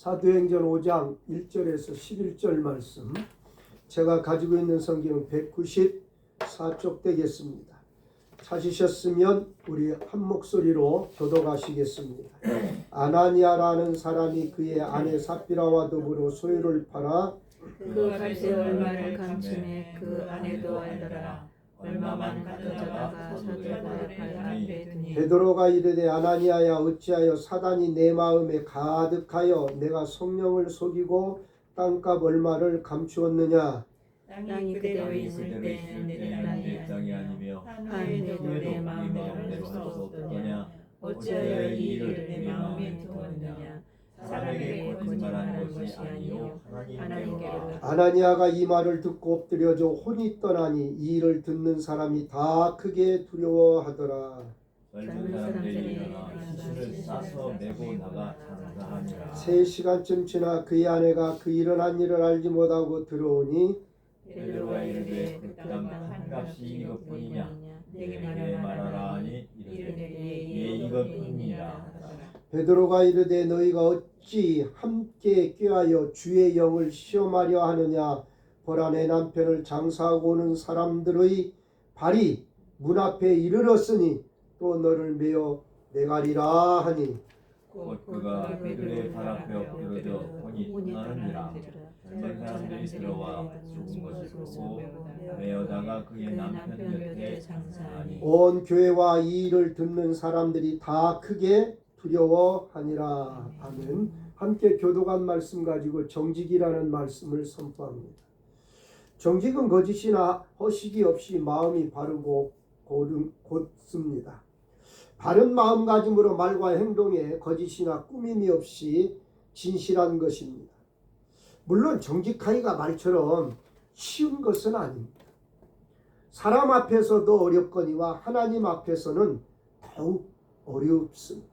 사도행전 5장 1절에서 11절 말씀, 제가 가지고 있는 성경은 194쪽 되겠습니다. 찾으셨으면 우리 한 목소리로 교독하시겠습니다. 아나니아라는 사람이 그의 아내 삽비라와 더불어 소유를 팔아 그 갈대 얼마를 감춤해 그 아내도 알더라. 얼마만 가져다가 사도의 발 앞에 두니 베드로가 이르되 아나니아야 어찌하여 사단이 내 마음에 가득하여 내가 성령을 속이고 땅값 얼마를 감추었느냐. 땅이 그대로 있을 때는 내 땅이 아니며 하늘도 내 마음대로 할 수 없더냐. 어찌하여 이 일을 내 마음에 두었느냐. 사람에게 거짓말하는 것이 아니요 하나님께로. 아나니아가 이 말을 듣고 엎드려져 혼이 떠나니 이 일을 듣는 사람이 다 크게 두려워하더라. 젊은 사람들이 일어나 시신을 싸서 메고 나가 장사하니라. 3시간쯤 지나 그의 아내가 그 일어난 일을 알지 못하고 들어오니 베드로가 이르되 그 땅 한 값이 이것뿐이냐. 내게 말하라 하니 이르되 예 이것뿐이니라. 베드로가 이르되 너희가 어찌 함께 꾀하여 주의 영을 시험하려 하느냐. 보라 내 남편을 장사하고 오는 사람들의 발이 문 앞에 이르렀으니 또 너를 메어 내가리라 하니 곧 그가 베드로의 발 앞에 엎드러져 혼이 떠나느니라. 젊은 사람들이 들어와 죽은 것을 보고 메어다가 그의 남편 곁에 장사하니 온 교회와 이 일을 듣는 사람들이 다 크게 두려워하니라. 아멘. 함께 교독한 말씀 가지고 정직이라는 말씀을 선포합니다. 정직은 거짓이나 허식이 없이 마음이 바르고 곧습니다. 바른 마음가짐으로 말과 행동에 거짓이나 꾸밈이 없이 진실한 것입니다. 물론 정직하기가 말처럼 쉬운 것은 아닙니다. 사람 앞에서도 어렵거니와 하나님 앞에서는 더욱 어렵습니다.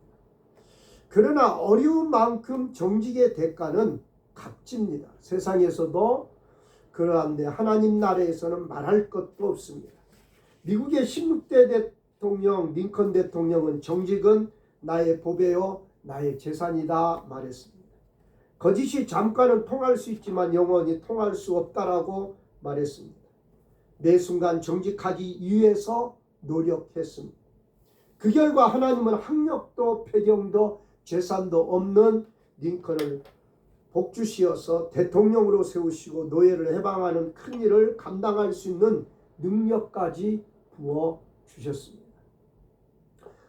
그러나 어려운 만큼 정직의 대가는 값집니다. 세상에서도 그러한데 하나님 나라에서는 말할 것도 없습니다. 미국의 16대 대통령 링컨 대통령은 정직은 나의 보배요 나의 재산이다 말했습니다. 거짓이 잠깐은 통할 수 있지만 영원히 통할 수 없다라고 말했습니다. 매 순간 정직하기 위해서 노력했습니다. 그 결과 하나님은 학력도 배경도 재산도 없는 링컨을 복주시어서 대통령으로 세우시고 노예를 해방하는 큰 일을 감당할 수 있는 능력까지 부어주셨습니다.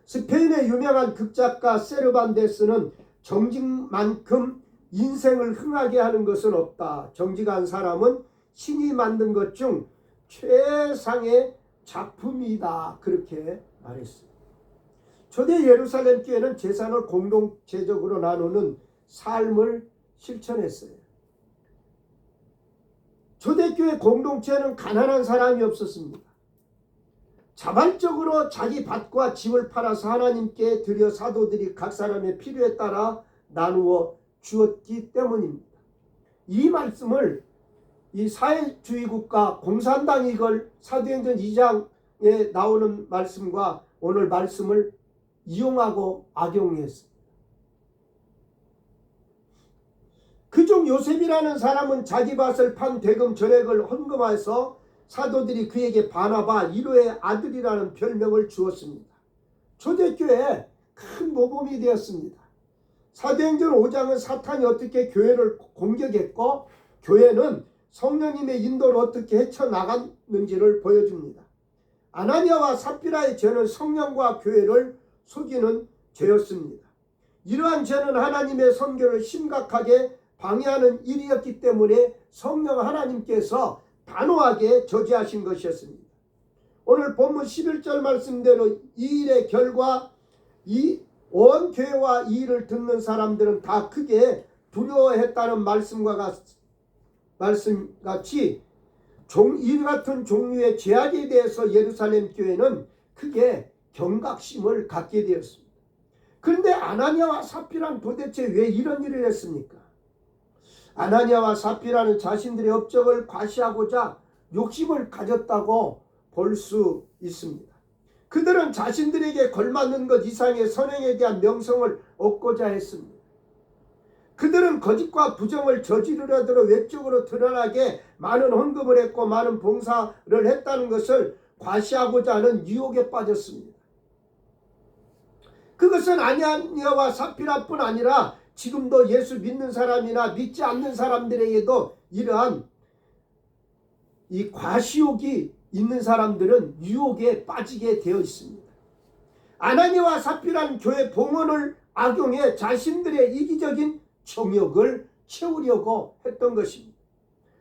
스페인의 유명한 극작가 세르반테스는 정직만큼 인생을 흥하게 하는 것은 없다. 정직한 사람은 신이 만든 것 중 최상의 작품이다. 그렇게 말했습니다. 초대 예루살렘 교회는 재산을 공동체적으로 나누는 삶을 실천했어요. 초대교회 공동체는 가난한 사람이 없었습니다. 자발적으로 자기 밭과 집을 팔아서 하나님께 드려 사도들이 각 사람의 필요에 따라 나누어 주었기 때문입니다. 이 말씀을 이 사회주의 국가 공산당이 이걸 사도행전 2장에 나오는 말씀과 오늘 말씀을 이용하고 악용했습니다. 그중 요셉이라는 사람은 자기 밭을 판 대금 전액을 헌금해서 사도들이 그에게 바나바 이로의 아들이라는 별명을 주었습니다. 초대교회에 큰 모범이 되었습니다. 사도행전 5장은 사탄이 어떻게 교회를 공격했고 교회는 성령님의 인도로 어떻게 헤쳐나갔는지를 보여줍니다. 아나니아와 삽비라의 죄는 성령과 교회를 속이는 죄였습니다. 이러한 죄는 하나님의 선교를 심각하게 방해하는 일이었기 때문에 성령 하나님께서 단호하게 저지하신 것이었습니다. 오늘 본문 11절 말씀대로 이 일의 결과 이 온 교회와 이 일을 듣는 사람들은 다 크게 두려워했다는 말씀같이 이 같은 종류의 죄악에 대해서 예루살렘 교회는 크게 경각심을 갖게 되었습니다. 그런데 아나니아와 삽비라는 도대체 왜 이런 일을 했습니까? 아나니아와 삽비라는 자신들의 업적을 과시하고자 욕심을 가졌다고 볼 수 있습니다. 그들은 자신들에게 걸맞는 것 이상의 선행에 대한 명성을 얻고자 했습니다. 그들은 그들은 거짓과 부정을 저지르려 들어 외적으로 드러나게 많은 헌금을 했고 많은 봉사를 했다는 것을 과시하고자 하는 유혹에 빠졌습니다. 그것은 아나니아와 삽비라뿐 아니라 지금도 예수 믿는 사람이나 믿지 않는 사람들에게도 이러한 이 과시욕이 있는 사람들은 유혹에 빠지게 되어 있습니다. 아나니아와 삽비라는 교회 봉헌을 악용해 자신들의 이기적인 정욕을 채우려고 했던 것입니다.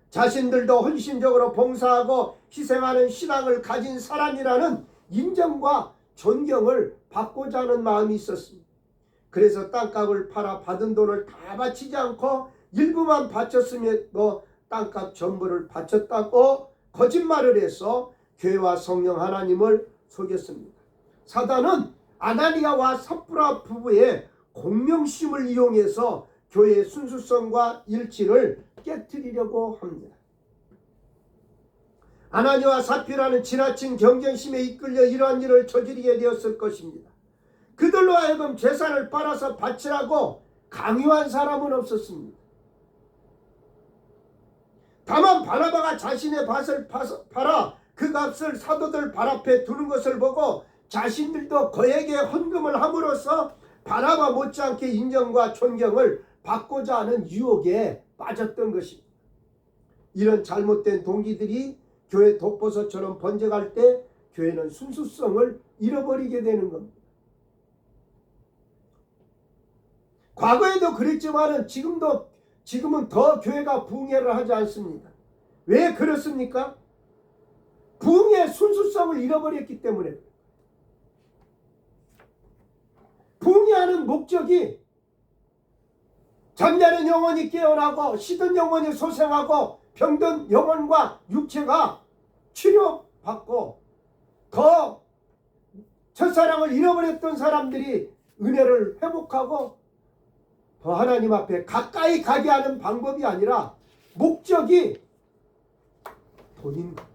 자신들도 헌신적으로 봉사하고 희생하는 신앙을 가진 사람이라는 인정과 존경을 받고자 하는 마음이 있었습니다. 그래서 땅값을 팔아 받은 돈을 다 바치지 않고 일부만 바쳤음에도 땅값 전부를 바쳤다고 거짓말을 해서 교회와 성령 하나님을 속였습니다. 사단은 아나니아와 삽비라 부부의 공명심을 이용해서 교회의 순수성과 일치를 깨뜨리려고 합니다. 아나니아와 삽비라는 지나친 경쟁심에 이끌려 이러한 일을 저지르게 되었을 것입니다. 그들로 하여금 재산을 팔아서 바치라고 강요한 사람은 없었습니다. 다만 바나바가 자신의 밭을 팔아 그 값을 사도들 발 앞에 두는 것을 보고 자신들도 그에게 헌금을 함으로써 바나바 못지않게 인정과 존경을 받고자 하는 유혹에 빠졌던 것입니다. 이런 잘못된 동기들이 교회 독버섯처럼 번져갈 때 교회는 순수성을 잃어버리게 되는 겁니다. 과거에도 그랬지만 지금은 더 교회가 부흥회를 하지 않습니다. 왜 그렇습니까? 부흥회의 순수성을 잃어버렸기 때문에. 부흥회하는 목적이 잠자는 영혼이 깨어나고 시든 영혼이 소생하고 병든 영혼과 육체가 치료받고 더 첫사랑을 잃어버렸던 사람들이 은혜를 회복하고 더 하나님 앞에 가까이 가게 하는 방법이 아니라 목적이 돈인 것.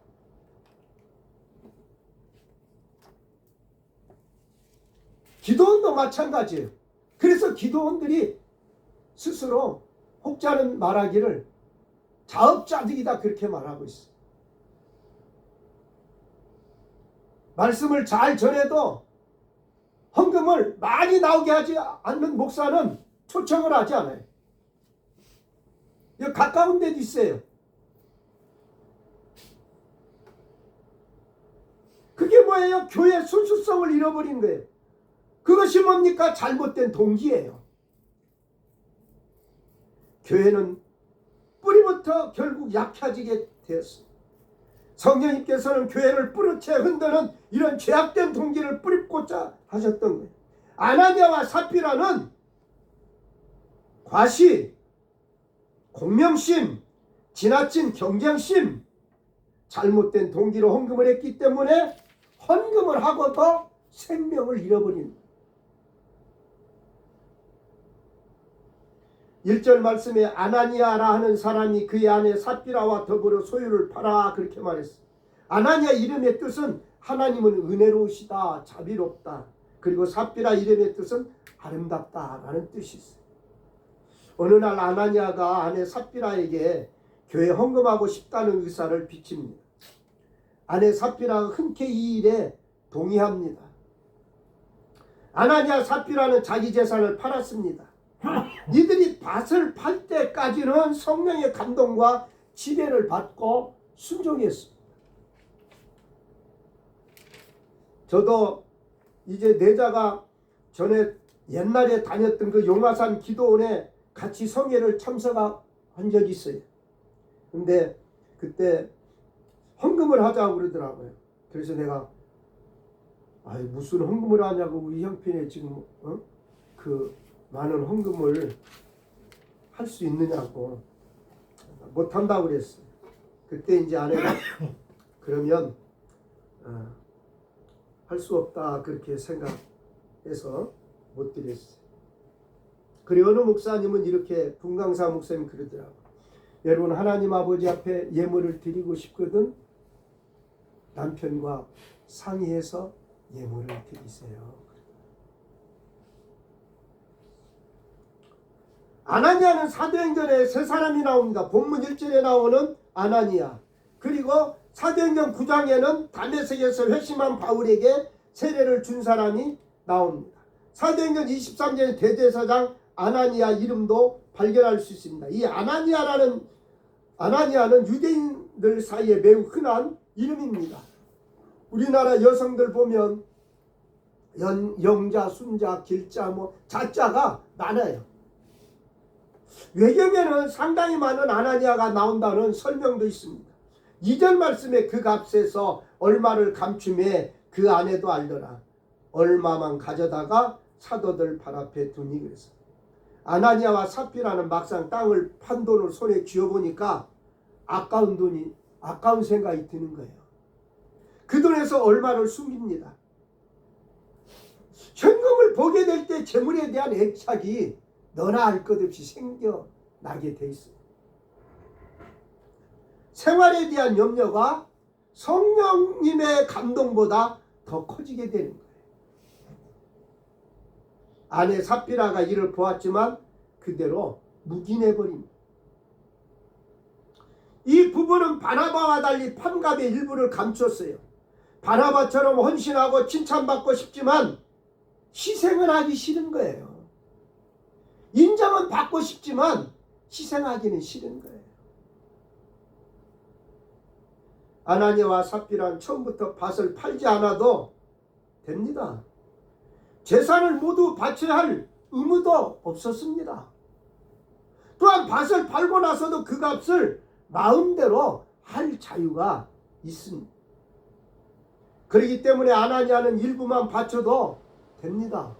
기도원도 마찬가지예요. 그래서 기도원들이 스스로 혹자는 말하기를 자업자득이다 그렇게 말하고 있어요. 말씀을 잘 전해도 헌금을 많이 나오게 하지 않는 목사는 초청을 하지 않아요. 여기 가까운 데도 있어요. 그게 뭐예요? 교회의 순수성을 잃어버린 거예요. 그것이 뭡니까? 잘못된 동기예요. 교회는 뿌리부터 결국 약해지게 되었습니다. 성령님께서는 교회를 뿌리채 흔드는 이런 죄악된 동기를 뿌리고자 하셨던 거예요. 아나니아와 삽비라는 과시, 공명심, 지나친 경쟁심, 잘못된 동기로 헌금을 했기 때문에 헌금을 하고도 생명을 잃어버린 1절 말씀에 아나니아라 하는 사람이 그의 아내 삽비라와 더불어 소유를 팔아 그렇게 말했어요. 아나니아 이름의 뜻은 하나님은 은혜로우시다, 자비롭다. 그리고 삽비라 이름의 뜻은 아름답다 라는 뜻이 있어요. 어느 날 아나니아가 아내 삽비라에게 교회 헌금하고 싶다는 의사를 비칩니다. 아내 삽비라가 흔쾌히 이 일에 동의합니다. 아나니아 삽비라는 자기 재산을 팔았습니다. 이들이 밭을 팔 때까지는 성령의 감동과 지배를 받고 순종했습니다. 저도 이제 내자가 전에 옛날에 다녔던 그 용화산 기도원에 같이 성회를 참석한 적이 있어요. 근데 그때 헌금을 하자고 그러더라고요. 그래서 내가 무슨 헌금을 하냐고 우리 형편에 지금 그 많은 헌금을 할 수 있느냐고 못한다고 그랬어요. 그때 이제 아내가 그러면 할 수 없다 그렇게 생각해서 못 드렸어요. 그리고 어느 목사님은 이렇게 분강사 목사님 그러더라고요. 여러분 하나님 아버지 앞에 예물을 드리고 싶거든 남편과 상의해서 예물을 드리세요. 아나니아는 사도행전에 세 사람이 나옵니다. 본문 1절에 나오는 아나니아, 그리고 사도행전 9장에는 다메섹에서 회심한 바울에게 세례를 준 사람이 나옵니다. 사도행전 23장 대제사장 아나니아 이름도 발견할 수 있습니다. 이 아나니아는 유대인들 사이에 매우 흔한 이름입니다. 우리나라 여성들 보면 영자, 순자, 길자, 자자가 많아요. 외경에는 상당히 많은 아나니아가 나온다는 설명도 있습니다. 2절 말씀에 그 값에서 얼마를 감춤해 그 아내도 알더라. 얼마만 가져다가 사도들 발 앞에 두니 그래서. 아나니아와 삽비라는 막상 땅을 판 돈을 손에 쥐어보니까 아까운 돈이, 아까운 생각이 드는 거예요. 그 돈에서 얼마를 숨깁니다. 현금을 보게 될 때 재물에 대한 애착이 너나 할 것 없이 생겨나게 돼 있어요. 생활에 대한 염려가 성령님의 감동보다 더 커지게 되는 거예요. 아내 삽비라가 이를 보았지만 그대로 묵인해버립니다. 이 부부는 바나바와 달리 판갑의 일부를 감췄어요. 바나바처럼 헌신하고 칭찬받고 싶지만 희생은 하기 싫은 거예요. 인정은 받고 싶지만 희생하기는 싫은 거예요. 아나니아와 삽비라는 처음부터 밭을 팔지 않아도 됩니다. 재산을 모두 바쳐야 할 의무도 없었습니다. 또한 밭을 팔고 나서도 그 값을 마음대로 할 자유가 있습니다. 그렇기 때문에 아나니아는 일부만 바쳐도 됩니다.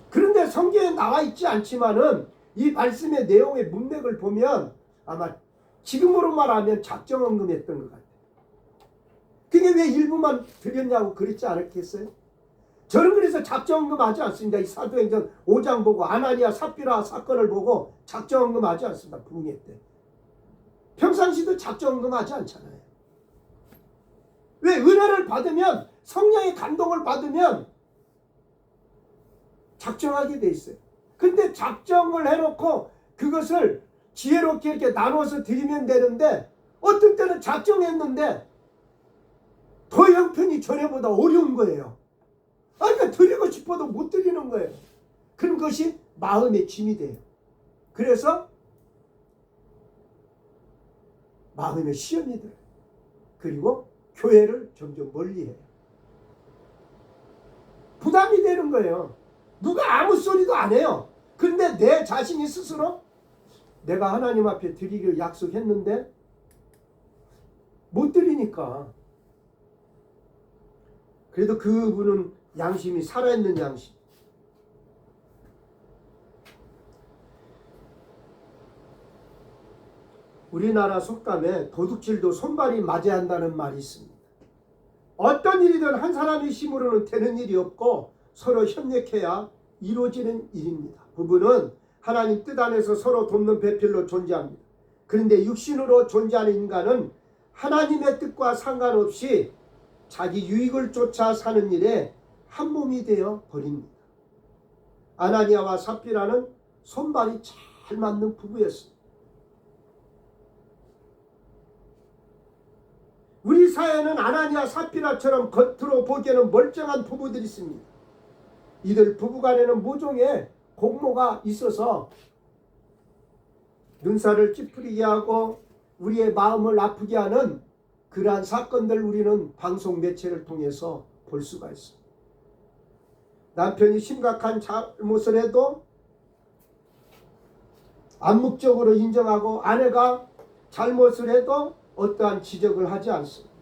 그런데 성경에 나와 있지 않지만은 이 말씀의 내용의 문맥을 보면 아마 지금으로 말하면 작정헌금했던 것 같아요. 그게 왜 일부만 드렸냐고 그랬지 않았겠어요? 저는 그래서 작정헌금 하지 않습니다. 이 사도행전 5장 보고 아나니아 삽비라 사건을 보고 작정헌금 하지 않습니다. 부흥회 때. 평상시도 작정헌금 하지 않잖아요. 왜? 은혜를 받으면, 성령의 감동을 받으면 작정하게 돼 있어요. 근데 작정을 해놓고 그것을 지혜롭게 이렇게 나눠서 드리면 되는데 어떤 때는 작정했는데 더 형편이 전에보다 어려운 거예요. 그러니까 드리고 싶어도 못 드리는 거예요. 그런 것이 마음의 짐이 돼요. 그래서 마음의 시험이 들어요. 그리고 교회를 점점 멀리해요. 부담이 되는 거예요. 누가 아무 소리도 안 해요. 근데 내 자신이 스스로 내가 하나님 앞에 드리기로 약속했는데 못 드리니까. 그래도 그분은 양심이 살아있는 양심. 우리나라 속담에 도둑질도 손발이 맞아야 한다는 말이 있습니다. 어떤 일이든 한 사람의 힘으로는 되는 일이 없고 서로 협력해야 이루어지는 일입니다. 부부는 하나님 뜻 안에서 서로 돕는 배필로 존재합니다. 그런데 육신으로 존재하는 인간은 하나님의 뜻과 상관없이 자기 유익을 쫓아 사는 일에 한 몸이 되어 버립니다. 아나니아와 삽비라는 손발이 잘 맞는 부부였습니다. 우리 사회에는 아나니아 삽비라처럼 겉으로 보기에는 멀쩡한 부부들이 있습니다. 이들 부부간에는 모종의 공모가 있어서 눈살을 찌푸리게 하고 우리의 마음을 아프게 하는 그러한 사건들 우리는 방송 매체를 통해서 볼 수가 있습니다. 남편이 심각한 잘못을 해도 암묵적으로 인정하고 아내가 잘못을 해도 어떠한 지적을 하지 않습니다.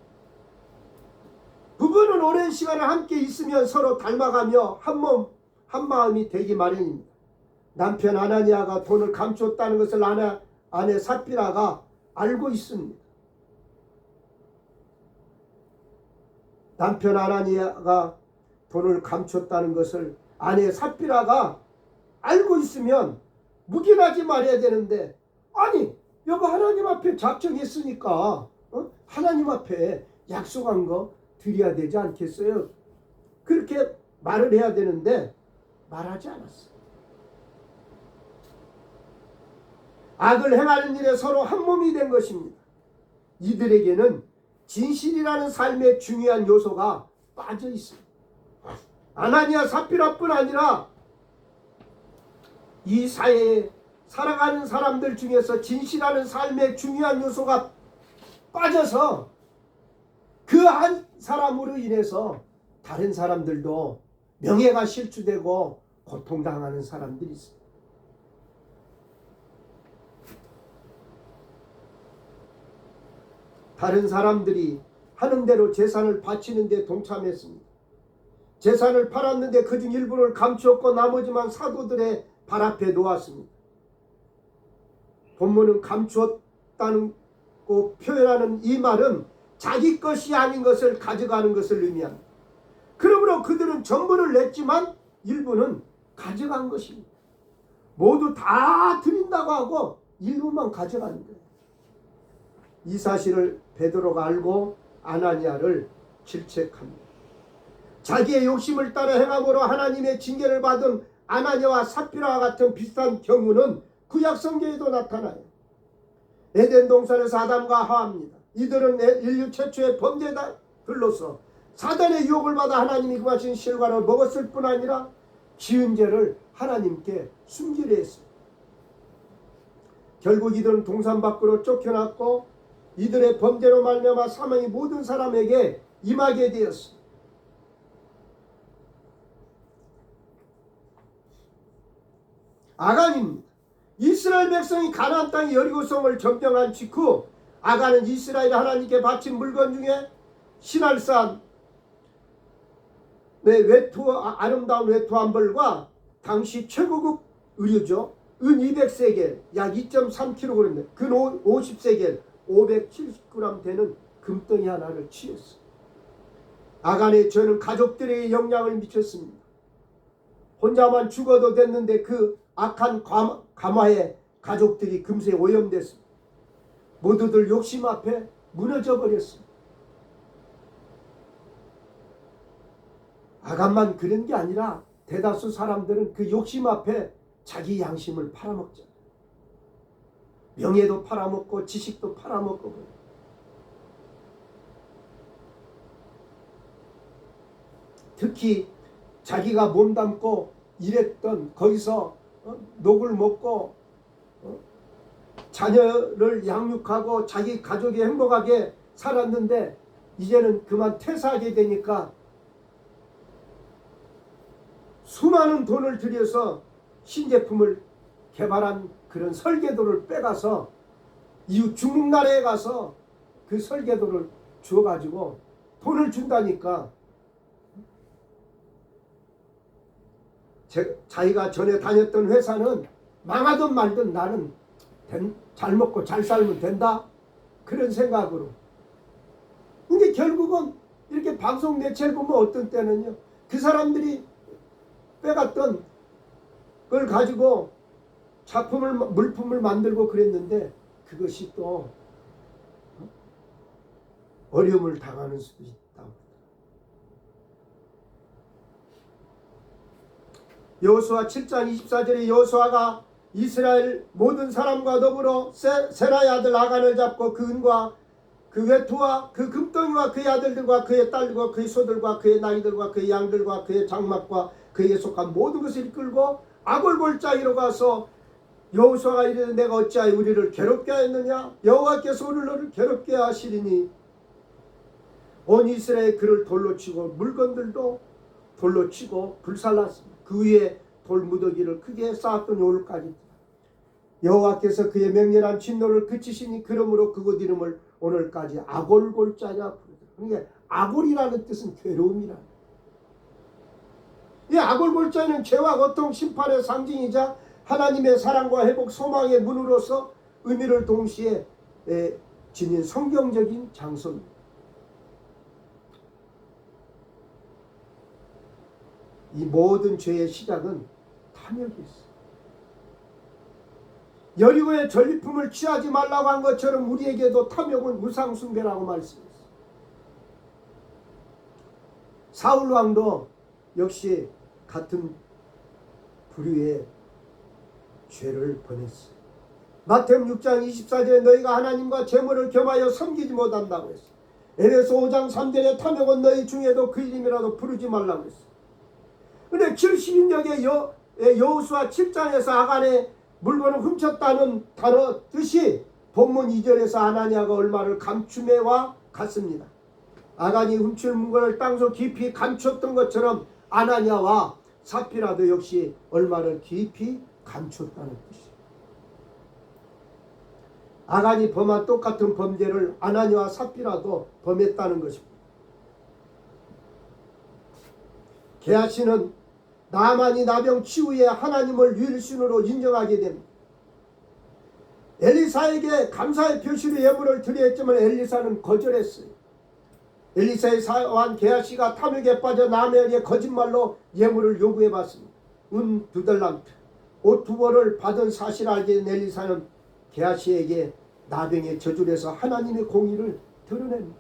부부는 오랜 시간을 함께 있으면 서로 닮아가며 한 몸, 한 마음이 되기 마련입니다. 남편 아나니아가 돈을 감췄다는 것을 아내 삽비라가 알고 있습니다. 남편 아나니아가 돈을 감췄다는 것을 아내 삽비라가 알고 있으면 묵인하지 말아야 되는데, 아니 여보 하나님 앞에 작정했으니까 하나님 앞에 약속한 거 드려야 되지 않겠어요? 그렇게 말을 해야 되는데 말하지 않았어요. 악을 행하는 일에 서로 한 몸이 된 것입니다. 이들에게는 진실이라는 삶의 중요한 요소가 빠져 있습니다. 아나니아 삽비라뿐 아니라 이 사회에 살아가는 사람들 중에서 진실하는 삶의 중요한 요소가 빠져서 그 한 사람으로 인해서 다른 사람들도 명예가 실추되고 고통당하는 사람들이 있습니다. 다른 사람들이 하는 대로 재산을 바치는 데 동참했습니다. 재산을 팔았는데 그중 일부를 감추었고 나머지만 사도들의 발 앞에 놓았습니다. 본문은 감추었다는 거 표현하는 이 말은 자기 것이 아닌 것을 가져가는 것을 의미합니다. 그러므로 그들은 전부를 냈지만 일부는 가져간 것입니다. 모두 다 드린다고 하고 일부만 가져가는 거예요. 이 사실을 베드로가 알고 아나니아를 질책합니다. 자기의 욕심을 따라 행함으로 하나님의 징계를 받은 아나니아와 삽비라와 같은 비슷한 경우는 구약 성경에도 나타나요. 에덴 동산에서 아담과 하와입니다. 이들은 인류 최초의 범죄자들로서 사단의 유혹을 받아 하나님이 금하신 실과를 먹었을 뿐 아니라 지은 죄를 하나님께 숨기려 했습니다. 결국 이들은 동산 밖으로 쫓겨났고 이들의 범죄로 말미암아 사망이 모든 사람에게 임하게 되었습니다. 아간입니다. 이스라엘 백성이 가나안 땅 여리고성을 점령한 직후 아간은 이스라엘 하나님께 바친 물건 중에 신할산 아름다운 외투 한 벌과 당시 최고급 의류죠. 은 200세겔 약 2.3kg, 근 50세겔 570g 되는 금덩이 하나를 취했습니다. 아간의 죄는 가족들에게 영향을 미쳤습니다. 혼자만 죽어도 됐는데 그 악한 감화에 가족들이 금세 오염됐습니다. 모두들 욕심 앞에 무너져 버렸습니다. 아간만 그런 게 아니라 대다수 사람들은 그 욕심 앞에 자기 양심을 팔아먹잖아요. 명예도 팔아먹고 지식도 팔아먹고 그래요. 특히 자기가 몸담고 일했던 거기서 녹을 먹고 자녀를 양육하고 자기 가족이 행복하게 살았는데 이제는 그만 퇴사하게 되니까 수많은 돈을 들여서 신제품을 개발한 그런 설계도를 빼가서 이웃 중국 나라에 가서 그 설계도를 주어가지고 돈을 준다니까 자기가 전에 다녔던 회사는 망하든 말든 나는 잘 먹고 잘 살면 된다 그런 생각으로. 근데 결국은 이렇게 방송 매체를 보면 어떤 때는요 그 사람들이 빼갔던 걸 가지고 물품을 만들고 그랬는데 그것이 또 어려움을 당하는 수도 있다. 여호수아 7장 24절에 여호수아가 이스라엘 모든 사람과 더불어 세라의 아들 아간을 잡고 그 은과 그 외투와 그 금덩이와 그의 아들들과 그의 딸들과 그의 소들과 그의 나귀들과 그의 양들과 그의 장막과 그에게 속한 모든 것을 이끌고 아골골짜기로 가서 여호수아가 이르되 내가 어찌하여 우리를 괴롭게 하였느냐 여호와께서 오늘 너를 괴롭게 하시리니 온 이스라엘 그를 돌로 치고 물건들도 돌로 치고 불살랐습니다. 그 위에 돌무더기를 크게 쌓았더니 오늘까지 여호와께서 그의 맹렬한 진노를 그치시니 그러므로 그곳 이름을 오늘까지 아골골짜기라 부르더라. 그러니까 아골이라는 뜻은 괴로움이라. 이 아골골짜기는 죄와 고통 심판의 상징이자 하나님의 사랑과 회복 소망의 문으로서 의미를 동시에 지닌 성경적인 장소입니다. 이 모든 죄의 시작은 탐욕이 있어요. 여리고의 전리품을 취하지 말라고 한 것처럼 우리에게도 탐욕은 우상숭배라고 말씀했어요. 사울 왕도 역시 같은 부류의 죄를 범했어요. 마태복음 6장 24절에 너희가 하나님과 재물을 겸하여 섬기지 못한다고 했어. 에베소 5장 3절에 탐욕은 너희 중에도 그 이름이라도 부르지 말라고 했어. 근데 70인역의 여호수아 7장에서 아간의 물건을 훔쳤다는 단어 뜻이 본문 2절에서 아나니아가 얼마를 감춤해와 같습니다. 아간이 훔칠 물건을 땅속 깊이 감췄던 것처럼 아나니아와 삽비라도 역시 얼마를 깊이 감췄다는 뜻이에요. 아간이 범한 똑같은 범죄를 아나니아와 삽비라도 범했다는 것입니다. 게하시는 나만이 나병 치유에 하나님을 유일신으로 인정하게 됩니다. 엘리사에게 감사의 표시로 예물을 드렸지만 엘리사는 거절했어요. 엘리사의 사환 게하시가 탐욕에 빠져 남에게 거짓말로 예물을 요구해봤습니다. 은 2달란트, 옷 2벌을 받은 사실을 알게 된 엘리사는 게하시에게 나병의 저주를 해서 하나님의 공의를 드러냅니다.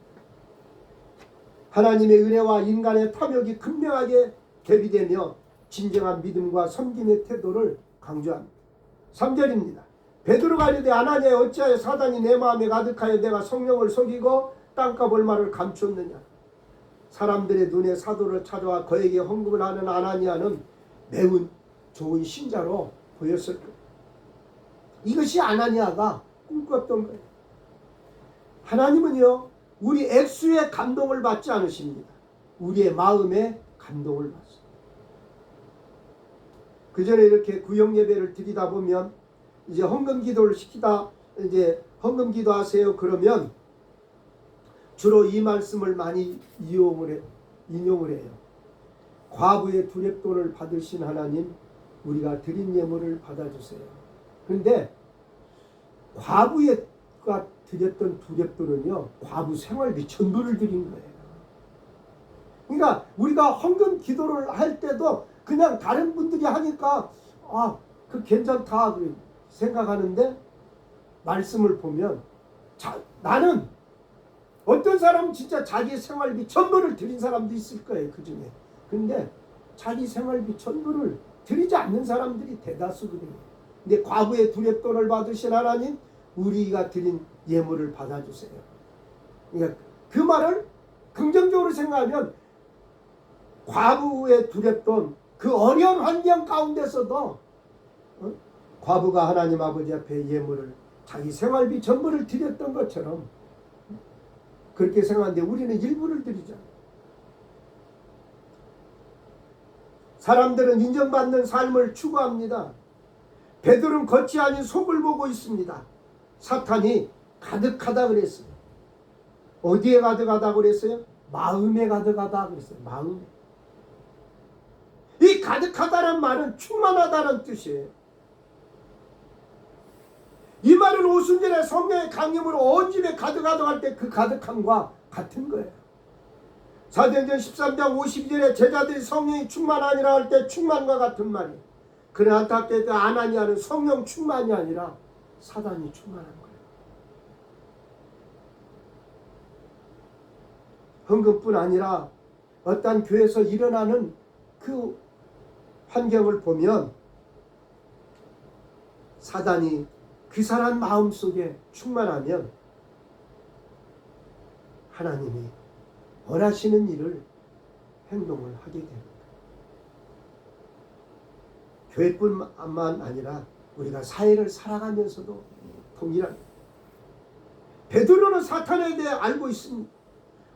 하나님의 은혜와 인간의 탐욕이 극명하게 대비되며 진정한 믿음과 섬김의 태도를 강조합니다. 3절입니다. 베드로가 이르되 아나니아 어찌하여 사단이 내 마음에 가득하여 내가 성령을 속이고 땅값 얼마를 감췄느냐. 사람들의 눈에 사도를 찾아와 그에게 헌금을 하는 아나니아는 매우 좋은 신자로 보였을 거예요. 이것이 아나니아가 꿈꿨던 거예요. 하나님은요, 우리 액수의 감동을 받지 않으십니다. 우리의 마음에 감동을 받습니다. 그 전에 이렇게 구역 예배를 드리다 보면 이제 헌금 기도를 시키다, 이제 헌금 기도하세요 그러면 주로 이 말씀을 많이 인용을 해요. 과부의 두렙돈을 받으신 하나님, 우리가 드린 예물을 받아주세요. 그런데 과부가 드렸던 두렙돈은요, 과부 생활비 전부를 드린 거예요. 그러니까 우리가 헌금 기도를 할 때도 그냥 다른 분들이 하니까 그 괜찮다 생각하는데 말씀을 보면 나는 어떤 사람은 진짜 자기 생활비 전부를 드린 사람도 있을 거예요. 그 중에. 근데 자기 생활비 전부를 드리지 않는 사람들이 대다수거든요. 근데 과부의 두렙돈을 받으신 하나님, 우리가 드린 예물을 받아주세요. 그러니까 그 말을 긍정적으로 생각하면 과부의 두렙돈, 그 어려운 환경 가운데서도 과부가 하나님 아버지 앞에 예물을 자기 생활비 전부를 드렸던 것처럼 그렇게 생각하는데 우리는 일부를 드리잖아요. 사람들은 인정받는 삶을 추구합니다. 베드로는 겉이 아닌 속을 보고 있습니다. 사탄이 가득하다 그랬어요. 어디에 가득하다 그랬어요? 마음에 가득하다 그랬어요. 마음에. 이 가득하다는 말은 충만하다는 뜻이에요. 이 말은 오순절에 성령의 강림으로 온 집에 가득하다고 할 때 그 가득함과 같은 거예요. 사도행전 13장 52절에 제자들이 성령이 충만하니라 할 때 충만과 같은 말이에요. 그러나 안타깝게도 아나니아는 성령 충만이 아니라 사단이 충만한 거예요. 헌금뿐 아니라 어떤 교회에서 일어나는 그 환경을 보면 사단이 그 사람 마음속에 충만하면 하나님이 원하시는 일을 행동을 하게 됩니다. 교회뿐만 아니라 우리가 사회를 살아가면서도 동일합니다. 베드로는 사탄에 대해 알고 있습니다.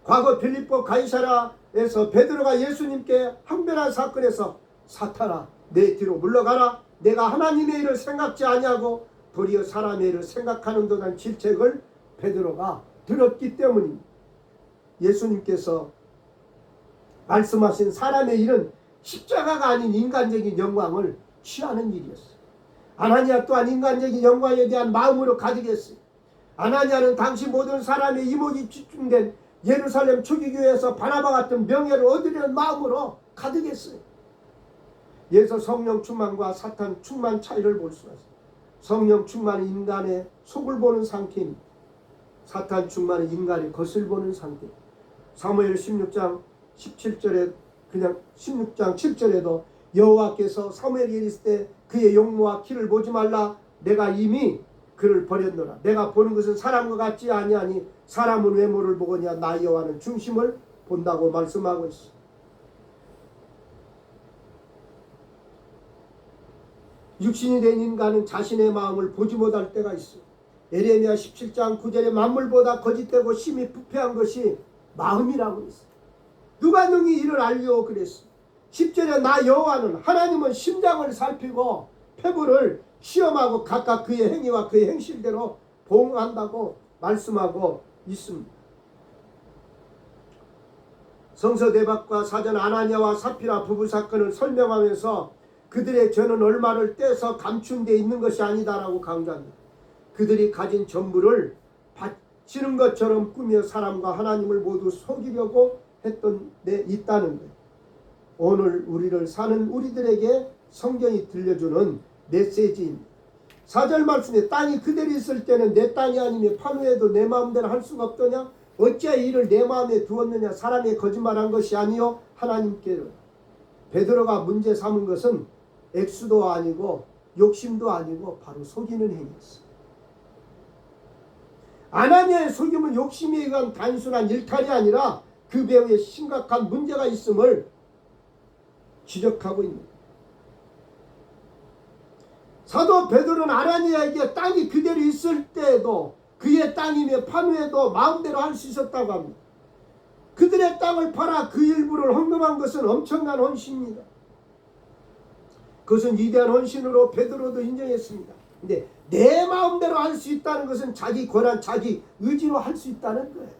과거 빌립보 가이사라에서 베드로가 예수님께 항변한 사건에서 사탄아 내 뒤로 물러가라, 내가 하나님의 일을 생각지 아니하고 도리어 사람의 일을 생각하는 듯한 질책을 베드로가 들었기 때문입니다. 예수님께서 말씀하신 사람의 일은 십자가가 아닌 인간적인 영광을 취하는 일이었어요. 아나니아 또한 인간적인 영광에 대한 마음으로 가득했어요. 아나니아는 당시 모든 사람의 이목이 집중된 예루살렘 초기교회에서 바나바 같은 명예를 얻으려는 마음으로 가득했어요. 여기서 성령 충만과 사탄 충만 차이를 볼 수가 있어요. 성령 충만은 인간의 속을 보는 상태입니다. 사탄 충만은 인간의 겉을 보는 상태입니다. 사무엘 16장 17절에 그냥 16장 7절에도 여호와께서 사무엘이 이르시되 그의 용모와 키를 보지 말라, 내가 이미 그를 버렸노라. 내가 보는 것은 사람과 같지 아니하니 사람은 외모를 보거니와 나 여호와는 중심을 본다고 말씀하고 있어. 육신이 된 인간은 자신의 마음을 보지 못할 때가 있어. 에레미야 17장 9절에 만물보다 거짓되고 심히 부패한 것이 마음이라고 했어. 누가 능히 이를 알리오 그랬어. 10절에 나 여호와는 하나님은 심장을 살피고 폐부를 시험하고 각각 그의 행위와 그의 행실대로 보응한다고 말씀하고 있습니다. 성서대박과 사전 아나니아와 사피라 부부 사건을 설명하면서 그들의 죄는 얼마를 떼서 감춘 데 있는 것이 아니다라고 강조합니다. 그들이 가진 전부를 바치는 것처럼 꾸며 사람과 하나님을 모두 속이려고 했던 데 있다는 거예요. 오늘 우리를 사는 우리들에게 성경이 들려주는 메시지입니다. 4절 말씀에 땅이 그대로 있을 때는 내 땅이 아니며 판후에도 내 마음대로 할 수가 없더냐? 어찌하여 이를 내 마음에 두었느냐? 사람이 거짓말한 것이 아니요 하나님께로. 베드로가 문제 삼은 것은 액수도 아니고 욕심도 아니고 바로 속이는 행위였어. 아나니아의 속임은 욕심에 의한 단순한 일탈이 아니라 그 배후에 심각한 문제가 있음을 지적하고 있습니다. 사도 베드로는 아나니아에게 땅이 그대로 있을 때에도 그의 땅이며 판후에도 마음대로 할 수 있었다고 합니다. 그들의 땅을 팔아 그 일부를 헌금한 것은 엄청난 헌신입니다. 그것은 위대한 헌신으로 베드로도 인정했습니다. 근데 내 마음대로 할 수 있다는 것은 자기 권한, 자기 의지로 할 수 있다는 거예요.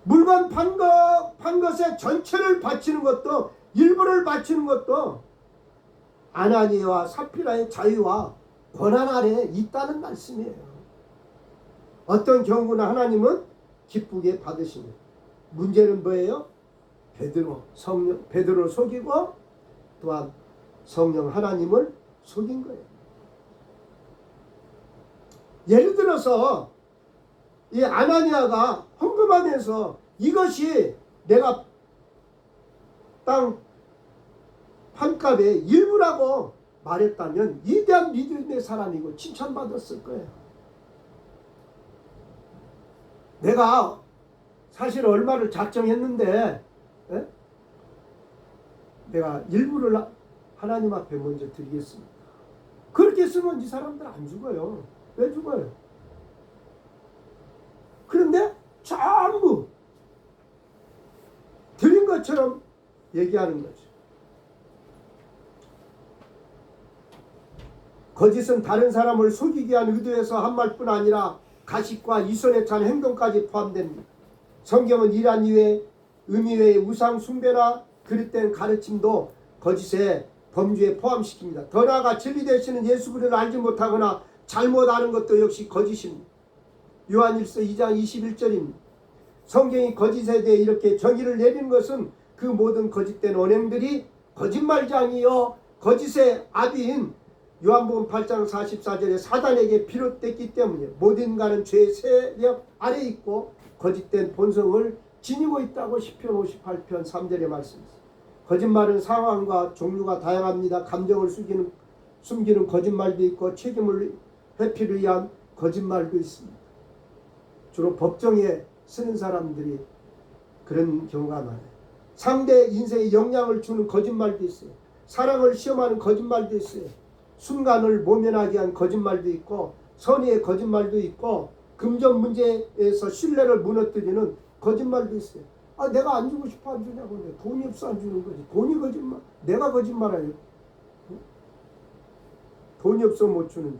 물건 판 것에 전체를 바치는 것도 일부를 바치는 것도 아나니아와 사피라의 자유와 권한 아래에 있다는 말씀이에요. 어떤 경우나 하나님은 기쁘게 받으시는. 문제는 뭐예요? 베드로를 속이고 또한 성령 하나님을 속인 거예요. 예를 들어서 이 아나니아가 헌금하면서 이것이 내가 땅 판값의 일부라고 말했다면 위대한 믿음의 사람이고 칭찬받았을 거예요. 내가 사실 얼마를 작정했는데 내가 일부를 하나님 앞에 먼저 드리겠습니다. 그렇게 쓰면 이 사람들 안 죽어요. 왜 죽어요? 그런데 전부 드린 것처럼 얘기하는 거죠. 거짓은 다른 사람을 속이기 위한 의도에서 한 말뿐 아니라 가식과 이손에 찬 행동까지 포함됩니다. 성경은 이러한 이외에 의미 외의 우상 숭배나 그릇된 가르침도 거짓의 범주에 포함시킵니다. 더 나아가 진리 되시는 예수 그리스도를 알지 못하거나 잘못 아는 것도 역시 거짓입니다. 요한일서 2장 21절입니다. 성경이 거짓에 대해 이렇게 정의를 내리는 것은 그 모든 거짓된 언행들이 거짓말장이요 거짓의 아비인 요한복음 8장 44절에 사단에게 비롯됐기 때문에 모든 인간은 죄의 세력 아래 있고 거짓된 본성을 지니고 있다고 시편 58편 3절에 말씀했습니다. 거짓말은 상황과 종류가 다양합니다. 감정을 숨기는 거짓말도 있고 책임을 회피를 위한 거짓말도 있습니다. 주로 법정에 쓰는 사람들이 그런 경우가 많아요. 상대 인생에 영향을 주는 거짓말도 있어요. 사랑을 시험하는 거짓말도 있어요. 순간을 모면하게 한 거짓말도 있고 선의의 거짓말도 있고 금전 문제에서 신뢰를 무너뜨리는 거짓말도 있어요. 아, 내가 안 주고 싶어 안 주냐고. 돈이 없어 안 주는 거지. 돈이 거짓말. 내가 거짓말해요. 돈이 없어 못 주는데.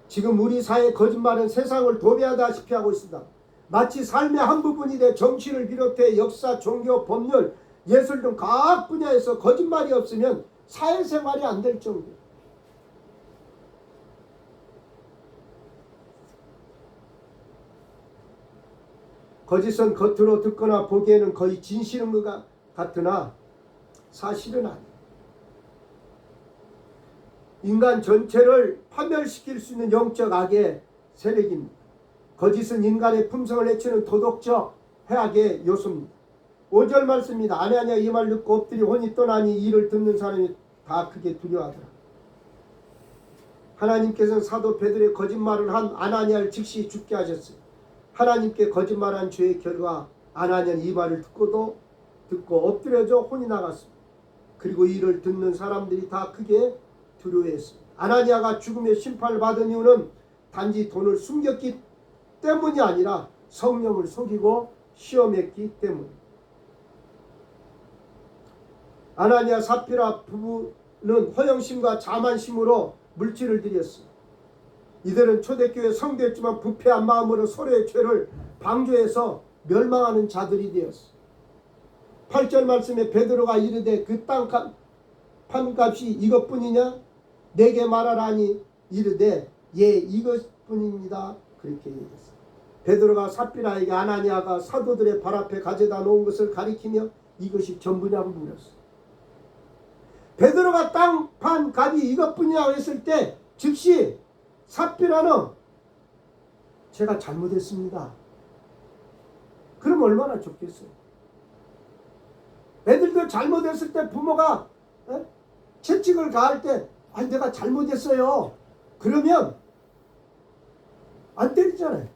지금 우리 사회의 거짓말은 세상을 도배하다시피 하고 있습니다. 마치 삶의 한 부분이 돼 정치를 비롯해 역사, 종교, 법률, 예술 등 각 분야에서 거짓말이 없으면 사회생활이 안 될 정도예요. 거짓은 겉으로 듣거나 보기에는 거의 진실인 것 같으나 사실은 아니에요. 인간 전체를 파멸시킬 수 있는 영적 악의 세력입니다. 거짓은 인간의 품성을 해치는 도덕적 해악의 요소입니다. 5절 말씀입니다. 아나니아 이 말 듣고 엎드려 혼이 떠나니 이를 듣는 사람이 다 크게 두려워하더라. 하나님께서는 사도 베드로의 거짓말을 한 아나니아를 즉시 죽게 하셨어요. 하나님께 거짓말한 죄의 결과 아나니아는 이 말을 듣고 엎드려져 혼이 나갔습니다. 그리고 이를 듣는 사람들이 다 크게 두려워했습니다. 아나니아가 죽음의 심판을 받은 이유는 단지 돈을 숨겼기 때문이 아니라 성령을 속이고 시험했기 때문입니다. 아나니아 삽비라 부부는 허영심과 자만심으로 물질을 드렸습니다. 이들은 초대교회 성도였지만 부패한 마음으로 서로의 죄를 방조해서 멸망하는 자들이 되었습니다. 8절 말씀에 베드로가 이르되 그 땅 판값이 이것뿐이냐? 내게 말하라니 이르되 예 이것뿐입니다. 그렇게 얘기했습니다. 베드로가 삽비라에게 아나니아가 사도들의 발 앞에 가져다 놓은 것을 가리키며 이것이 전부냐고 물었어요. 베드로가 땅 판 값이 이것뿐이라고 했을 때 즉시 삽비라는 제가 잘못했습니다. 그럼 얼마나 좋겠어요. 애들도 잘못했을 때 부모가 채찍을 가할 때 아니 내가 잘못했어요. 그러면 안 때리잖아요.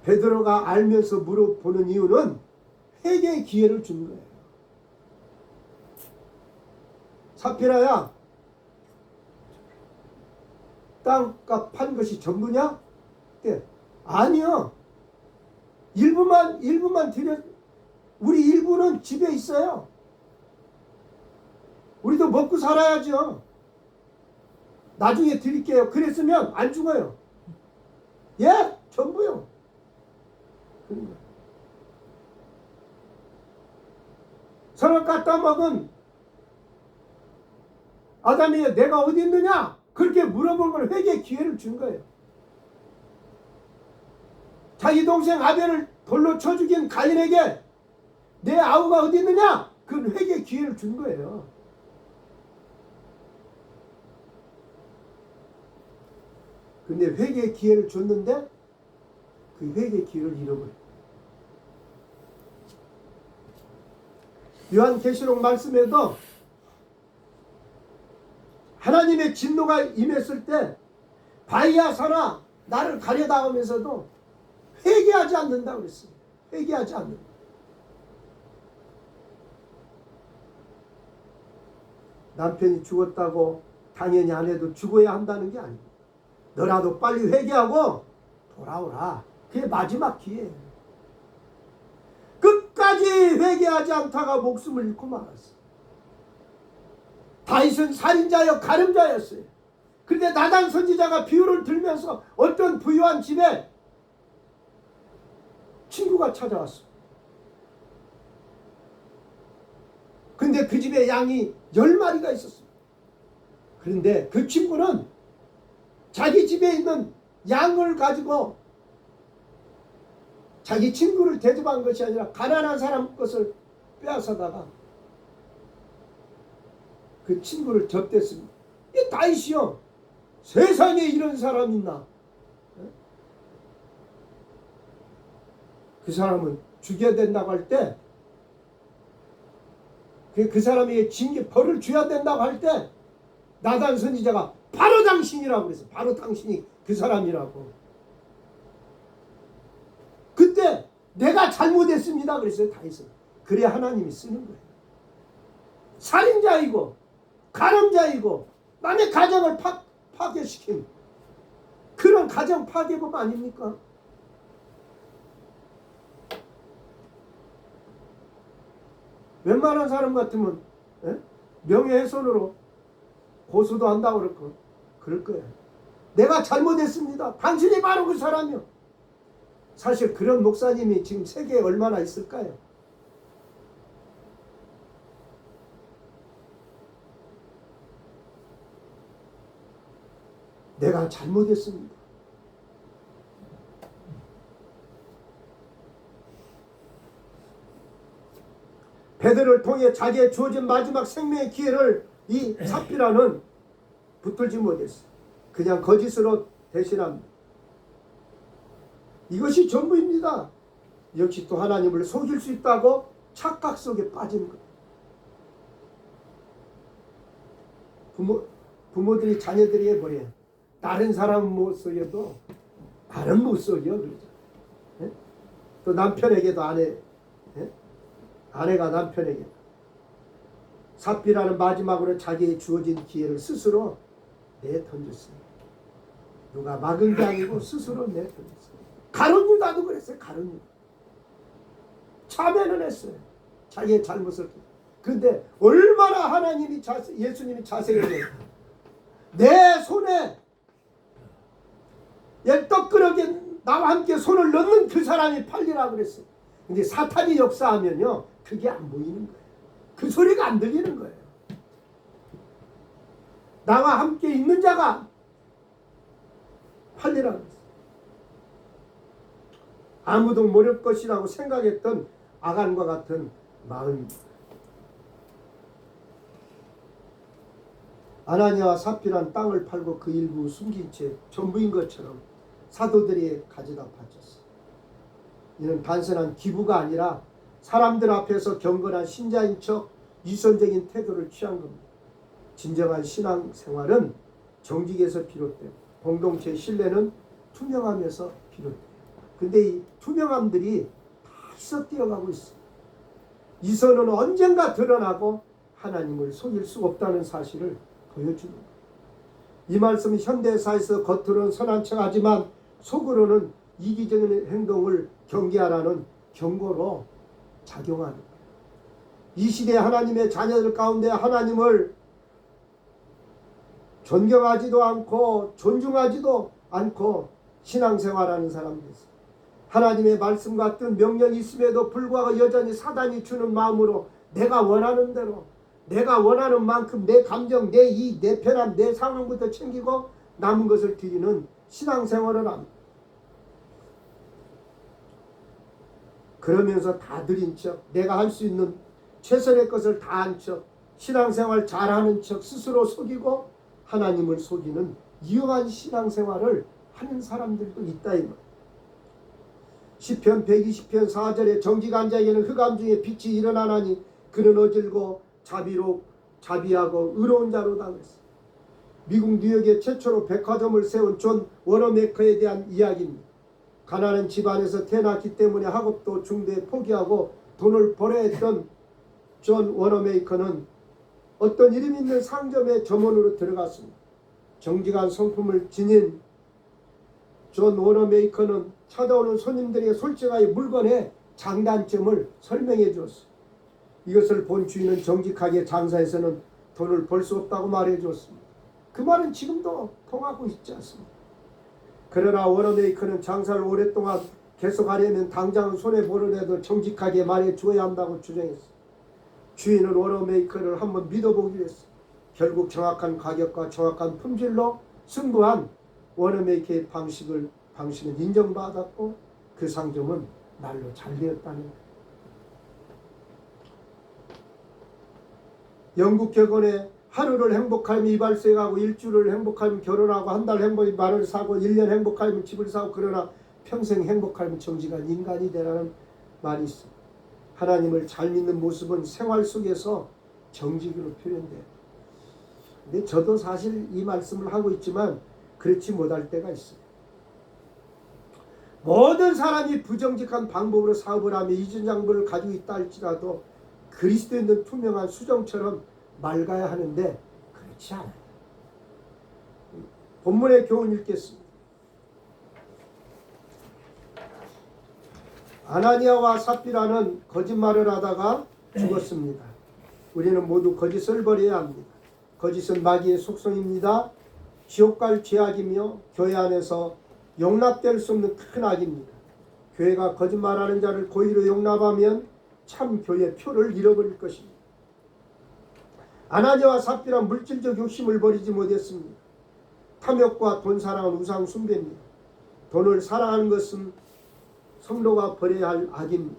베드로가 알면서 물어보는 이유는 회개의 기회를 준 거예요. 삽비라야 땅값 판 것이 전부냐? 네. 아니요. 일부만 드려. 우리 일부는 집에 있어요. 우리도 먹고 살아야죠. 나중에 드릴게요. 그랬으면 안 죽어요. 예? 전부요. 서로 갖다 먹은 아담이 내가 어디 있느냐? 그렇게 물어본 걸 회개의 기회를 준 거예요. 자기 동생 아벨을 돌로 쳐 죽인 가인에게 내 아우가 어디 있느냐? 그건 회개의 기회를 준 거예요. 근데 회개의 기회를 줬는데 그 회개의 기회를 잃어버려요. 요한계시록 말씀에도 하나님의 진노가 임했을 때 바이아사나 나를 가려다하면서도 회개하지 않는다고 그랬어요. 회개하지 않는다. 남편이 죽었다고 당연히 아내도 죽어야 한다는 게 아닙니다. 너라도 빨리 회개하고 돌아오라. 그게 마지막 기회예요. 끝까지 회개하지 않다가 목숨을 잃고 말았어요. 다윗은 살인자여 가늠자였어요. 그런데 나단 선지자가 비유를 들면서 어떤 부유한 집에 친구가 찾아왔어요. 근데 그 집에 양이 10마리가 있었어요. 그런데 그 친구는 자기 집에 있는 양을 가지고 자기 친구를 대접한 것이 아니라 가난한 사람 것을 빼앗아다가 그 친구를 접댔습니다. 이 다윗이요. 세상에 이런 사람 있나? 그 사람은 죽여야 된다고 할 때, 그 사람에게 징계 벌을 줘야 된다고 할 때 나단 선지자가 바로 당신이라고 그랬어요. 바로 당신이 그 사람이라고. 그때 내가 잘못했습니다 그랬어요. 다윗은. 그래 하나님이 쓰는 거예요. 살인자이고 가늠자이고 남의 가정을 파괴시킨 그런 가정 파괴범 아닙니까? 웬만한 사람 같으면 명예훼손으로 고소도 한다고 그럴 거예요. 내가 잘못했습니다. 당신이 바로 그 사람이요. 사실 그런 목사님이 지금 세계에 얼마나 있을까요? 내가 잘못했습니다. 베드로를 통해 자기의 주어진 마지막 생명의 기회를 이 삽비라는 붙들지 못했어요. 그냥 거짓으로 대신합니다. 이것이 전부입니다. 역시 또 하나님을 속일 수 있다고 착각 속에 빠지는 거예요. 부모들이 자녀들에게 뭐래요? 다른 사람은 못 속여도 나는 못 속여. 그러죠. 예? 또 남편에게도 아내가 남편에게 삽비라는 마지막으로 자기의 주어진 기회를 스스로 내던졌습니다. 누가 막은 게 아니고 스스로 내던졌어요. 가룟 유다도 그랬어요. 가룟 유다. 참회는 했어요. 자기의 잘못을. 그런데 얼마나 하나님이 예수님이 자세히 내 손에 떡그릇에 나와 함께 손을 넣는 그 사람이 팔리라 그랬어요. 근데 사탄이 역사하면요 그게 안 보이는 거예요. 그 소리가 안 들리는 거예요. 나와 함께 있는 자가 팔리라 그랬어요. 아무도 모를 것이라고 생각했던 아간과 같은 마음입니다. 아나니아와 삽비란 땅을 팔고 그 일부 숨긴 채 전부인 것처럼 사도들이 가져다 바쳤어. 이는 단순한 기부가 아니라 사람들 앞에서 경건한 신자인 척 위선적인 태도를 취한 겁니다. 진정한 신앙생활은 정직에서 비롯되고 공동체의 신뢰는 투명함에서 비롯돼요. 근데 이 투명함들이 다 희석되어가고 있어요. 위선은 언젠가 드러나고 하나님을 속일 수 없다는 사실을 보여주는 거예요. 이 말씀은 현대사에서 겉으로는 선한 척하지만 속으로는 이기적인 행동을 경계하라는 경고로 작용하는 거예요. 이 시대 하나님의 자녀들 가운데 하나님을 존경하지도 않고 존중하지도 않고 신앙생활하는 사람들 있어요. 하나님의 말씀 같은 명령이 있음에도 불구하고 여전히 사단이 주는 마음으로 내가 원하는 대로 내가 원하는 만큼 내 감정, 내 이익, 내 편함, 내 상황부터 챙기고 남은 것을 드리는 신앙생활을 합니다. 그러면서 다 드린 척, 내가 할 수 있는 최선의 것을 다 한 척, 신앙생활 잘하는 척 스스로 속이고 하나님을 속이는 위험한 신앙생활을 하는 사람들도 있다 이 말. 시편 120편 4절에 정직한 자에게는 흑암 중에 빛이 일어나나니 그는 어질고 자비하고 의로운 자로다 그랬어요. 미국 뉴욕에 최초로 백화점을 세운 존 워너메이커에 대한 이야기입니다. 가난한 집안에서 태어났기 때문에 학업도 중도에 포기하고 돈을 벌어야 했던 존 워너메이커는 어떤 이름 있는 상점의 점원으로 들어갔습니다. 정직한 성품을 지닌 존 워너메이커는 찾아오는 손님들에게 솔직하게 물건의 장단점을 설명해 주었습니다. 이것을 본 주인은 정직하게 장사해서는 돈을 벌 수 없다고 말해 주었습니다. 그 말은 지금도 통하고 있지 않습니다. 그러나 워너메이커는 장사를 오랫동안 계속하려면 당장은 손해보더라도 정직하게 말해 주어야 한다고 주장했습니다. 주인은 워너메이커를 한번 믿어보기로 했습니다. 결국 정확한 가격과 정확한 품질로 승부한 워너메이커의 방식은 인정받았고 그 상점은 날로 잘 되었다는 거예요. 영국 격언에 하루를 행복하면 이발소에 가고 일주일을 행복하면 결혼하고 한 달 행복하면 말을 사고 1년 행복하면 집을 사고 그러나 평생 행복하면 정직한 인간이 되라는 말이 있습니다. 하나님을 잘 믿는 모습은 생활 속에서 정직으로 표현돼요. 근데 저도 사실 이 말씀을 하고 있지만 그렇지 못할 때가 있어요. 모든 사람이 부정직한 방법으로 사업을 하며 이중장부를 가지고 있다 할지라도 그리스도인은 투명한 수정처럼 맑아야 하는데 그렇지 않아요. 본문의 교훈 읽겠습니다. 아나니아와 삽비라는 거짓말을 하다가 죽었습니다. 우리는 모두 거짓을 버려야 합니다. 거짓은 마귀의 속성입니다. 지옥 갈 죄악이며 교회 안에서 용납될 수 없는 큰 악입니다. 교회가 거짓말하는 자를 고의로 용납하면 참 교회 표를 잃어버릴 것입니다. 아나니아와 삽비란 물질적 욕심을 버리지 못했습니다. 탐욕과 돈 사랑은 우상 숭배입니다. 돈을 사랑하는 것은 성도가 버려야 할 악입니다.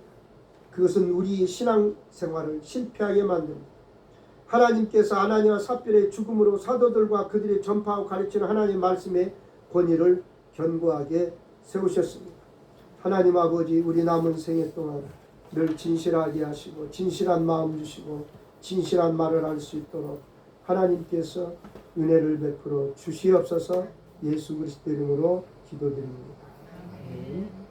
그것은 우리 신앙생활을 실패하게 만듭니다. 하나님께서 아나니아와 삽비의 죽음으로 사도들과 그들이 전파하고 가르치는 하나님의 말씀의 권위를 견고하게 세우셨습니다. 하나님 아버지, 우리 남은 생애 동안 늘 진실하게 하시고 진실한 마음 주시고 진실한 말을 할 수 있도록 하나님께서 은혜를 베풀어 주시옵소서. 예수 그리스도 이름으로 기도드립니다. 아멘.